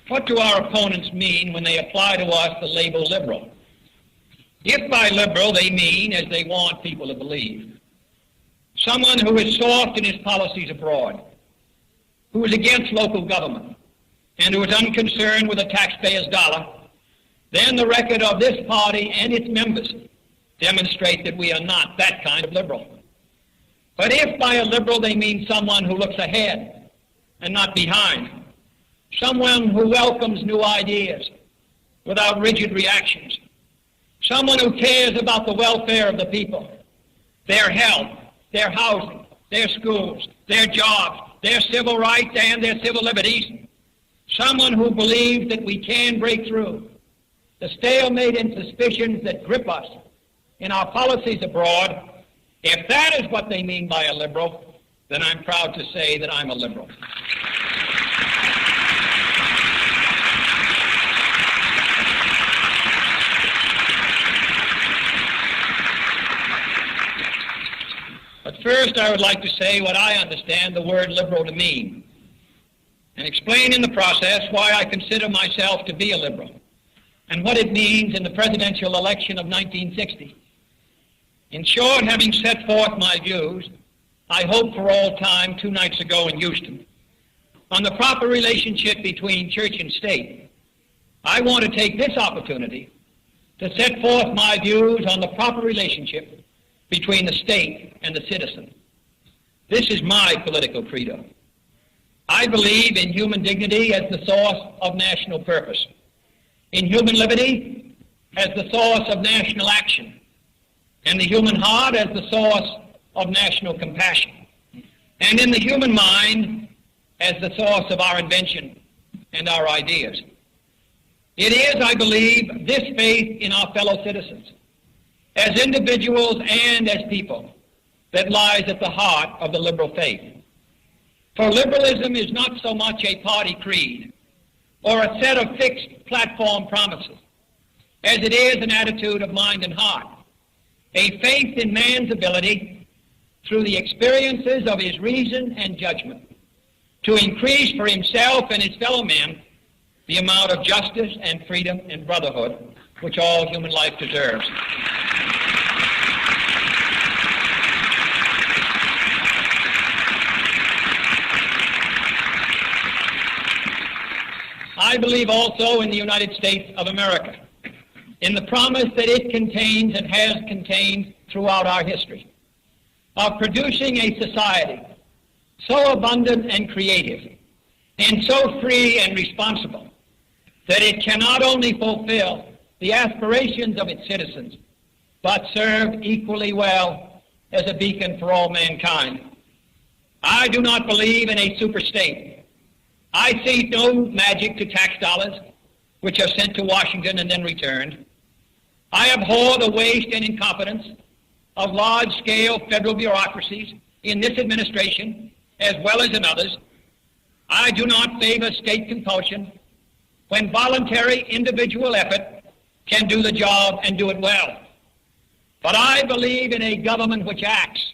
What do our opponents mean when they apply to us the label liberal? If by liberal they mean, as they want people to believe, someone who is soft in his policies abroad, who is against local government, and who is unconcerned with the taxpayer's dollar, then the record of this party and its members demonstrate that we are not that kind of liberal. But if by a liberal they mean someone who looks ahead and not behind, someone who welcomes new ideas without rigid reactions, someone who cares about the welfare of the people, their health, their housing, their schools, their jobs, their civil rights and their civil liberties, someone who believes that we can break through the stalemate and suspicions that grip us in our policies abroad. If that is what they mean by a liberal, then I'm proud to say that I'm a liberal. But first, I would like to say what I understand the word liberal to mean, and explain in the process why I consider myself to be a liberal, and what it means in the presidential election of 1960. In short, having set forth my views, I hope for all time 2 nights ago in Houston, on the proper relationship between church and state, I want to take this opportunity to set forth my views on the proper relationship between the state and the citizen. This is my political credo. I believe in human dignity as the source of national purpose, in human liberty as the source of national action, and the human heart as the source of national compassion, and in the human mind as the source of our invention and our ideas. It is, I believe, this faith in our fellow citizens, as individuals and as people, that lies at the heart of the liberal faith. For liberalism is not so much a party creed or a set of fixed platform promises, as it is an attitude of mind and heart, a faith in man's ability, through the experiences of his reason and judgment, to increase for himself and his fellow men the amount of justice and freedom and brotherhood which all human life deserves. I believe also in the United States of America, in the promise that it contains and has contained throughout our history, of producing a society so abundant and creative, and so free and responsible, that it can not only fulfill the aspirations of its citizens, but serve equally well as a beacon for all mankind. I do not believe in a superstate. I see no magic to tax dollars, which are sent to Washington and then returned. I abhor the waste and incompetence of large-scale federal bureaucracies in this administration, as well as in others. I do not favor state compulsion when voluntary individual effort can do the job and do it well. But I believe in a government which acts,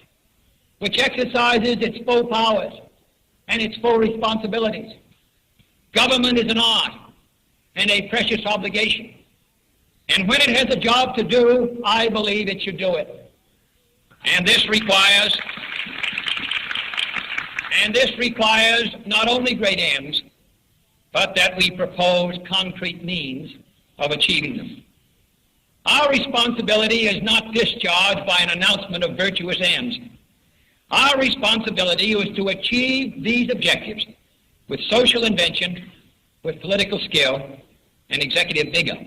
which exercises its full powers and its full responsibilities. Government is an art and a precious obligation. And when it has a job to do, I believe it should do it. And this requires not only great ends, but that we propose concrete means of achieving them. Our responsibility is not discharged by an announcement of virtuous ends. Our responsibility is to achieve these objectives with social invention, with political skill, and executive vigor.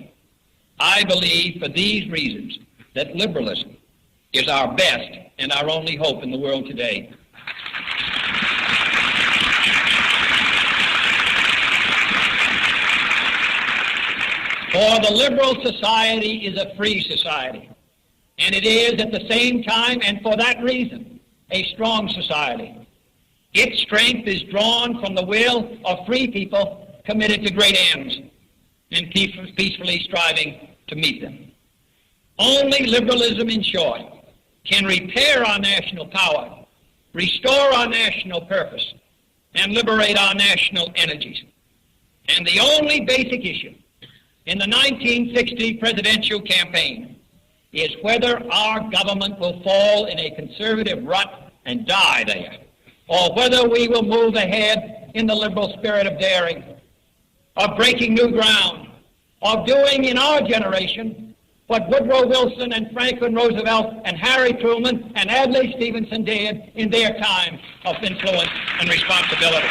I believe for these reasons that liberalism is our best and our only hope in the world today. For the liberal society is a free society, and it is at the same time, and for that reason, a strong society. Its strength is drawn from the will of free people committed to great ends and peacefully striving to meet them. Only liberalism, in short, can repair our national power, restore our national purpose, and liberate our national energies. And the only basic issue in the 1960 presidential campaign is whether our government will fall in a conservative rut and die there, or whether we will move ahead in the liberal spirit of daring, of breaking new ground, of doing in our generation what Woodrow Wilson and Franklin Roosevelt and Harry Truman and Adlai Stevenson did in their time of influence and responsibility.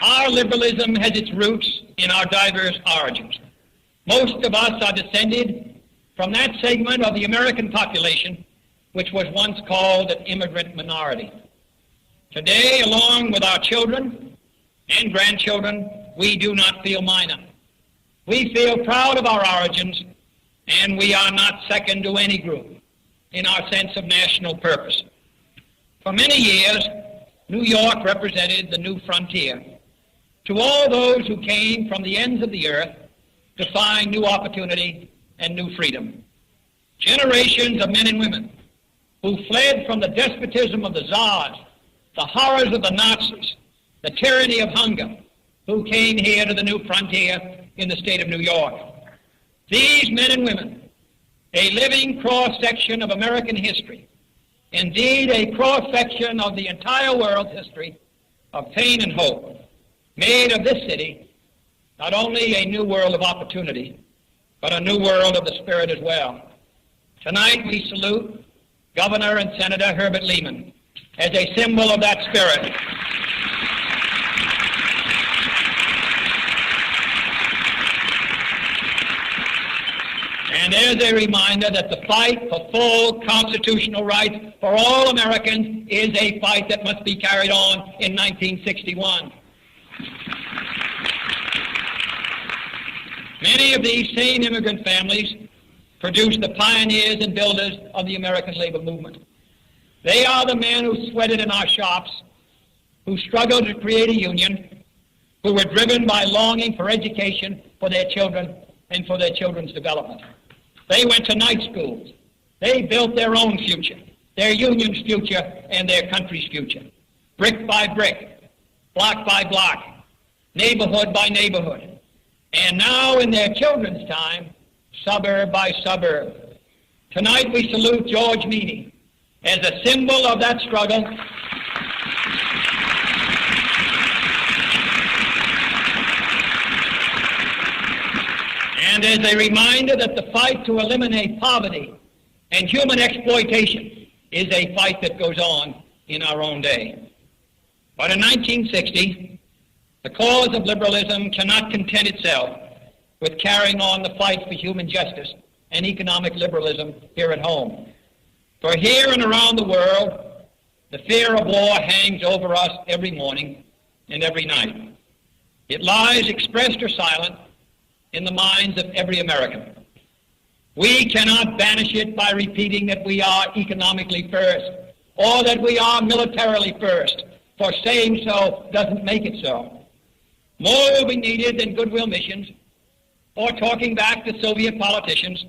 Our liberalism has its roots in our diverse origins. Most of us are descended from that segment of the American population which was once called an immigrant minority. Today, along with our children and grandchildren, we do not feel minor. We feel proud of our origins, and we are not second to any group in our sense of national purpose. For many years, New York represented the new frontier to all those who came from the ends of the earth to find new opportunity and new freedom. Generations of men and women who fled from the despotism of the czars, the horrors of the Nazis, the tyranny of hunger, who came here to the new frontier in the state of New York. These men and women, a living cross-section of American history, indeed a cross-section of the entire world's history of pain and hope, made of this city not only a new world of opportunity, but a new world of the spirit as well. Tonight we salute Governor and Senator Herbert Lehman as a symbol of that spirit. And as a reminder that the fight for full constitutional rights for all Americans is a fight that must be carried on in 1961. Many of these same immigrant families produced the pioneers and builders of the American labor movement. They are the men who sweated in our shops, who struggled to create a union, who were driven by longing for education for their children and for their children's development. They went to night schools. They built their own future, their union's future and their country's future, brick by brick, block by block, neighborhood by neighborhood, and now in their children's time, suburb by suburb. Tonight we salute George Meany as a symbol of that struggle and as a reminder that the fight to eliminate poverty and human exploitation is a fight that goes on in our own day. But in 1960, the cause of liberalism cannot content itself with carrying on the fight for human justice and economic liberalism here at home. For here and around the world, the fear of war hangs over us every morning and every night. It lies expressed or silent in the minds of every American. We cannot banish it by repeating that we are economically first or that we are militarily first, for saying so doesn't make it so. More will be needed than goodwill missions, or talking back to Soviet politicians,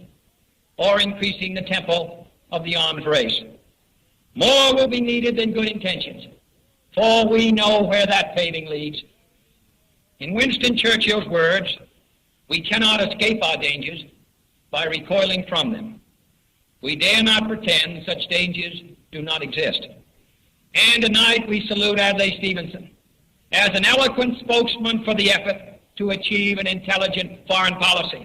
or increasing the tempo of the arms race. More will be needed than good intentions, for we know where that paving leads. In Winston Churchill's words, we cannot escape our dangers by recoiling from them. We dare not pretend such dangers do not exist. And tonight we salute Adlai Stevenson as an eloquent spokesman for the effort to achieve an intelligent foreign policy.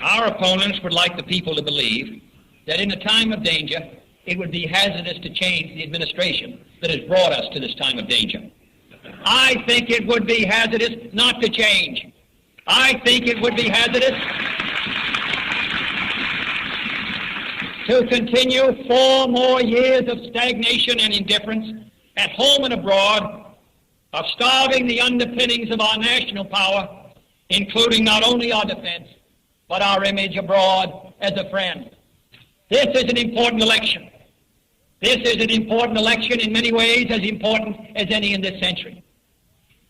Our opponents would like the people to believe that in a time of danger, it would be hazardous to change the administration that has brought us to this time of danger. I think it would be hazardous not to change. I think it would be hazardous to continue 4 more years of stagnation and indifference at home and abroad, of starving the underpinnings of our national power, including not only our defense, but our image abroad as a friend. This is an important election. This is an important election in many ways, as important as any in this century.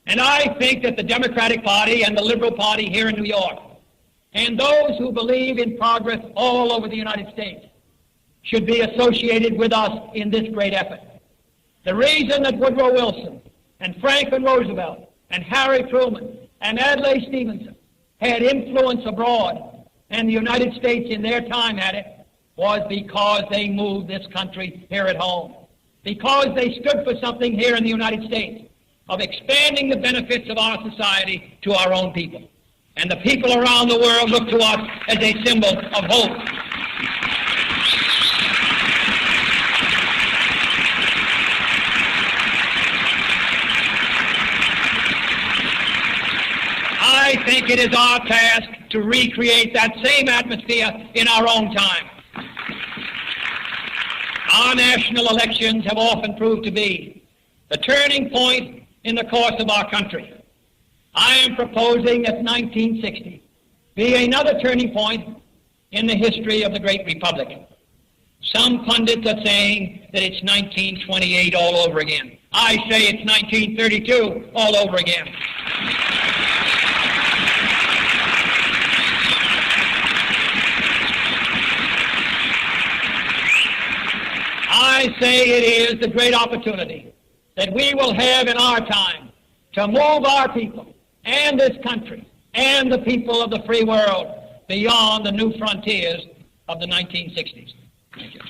And I think that the Democratic Party and the Liberal Party here in New York, and those who believe in progress all over the United States, should be associated with us in this great effort. The reason that Woodrow Wilson and Franklin Roosevelt and Harry Truman and Adlai Stevenson had influence abroad, and the United States in their time had it, was because they moved this country here at home. Because they stood for something here in the United States of expanding the benefits of our society to our own people. And the people around the world look to us as a symbol of hope. I think it is our task to recreate that same atmosphere in our own time. Our national elections have often proved to be the turning point in the course of our country. I am proposing that 1960 be another turning point in the history of the great republic. Some pundits are saying that it's 1928 all over again. I say it's 1932 all over again. I say it is the great opportunity that we will have in our time to move our people and this country and the people of the free world beyond the new frontiers of the 1960s. Thank you.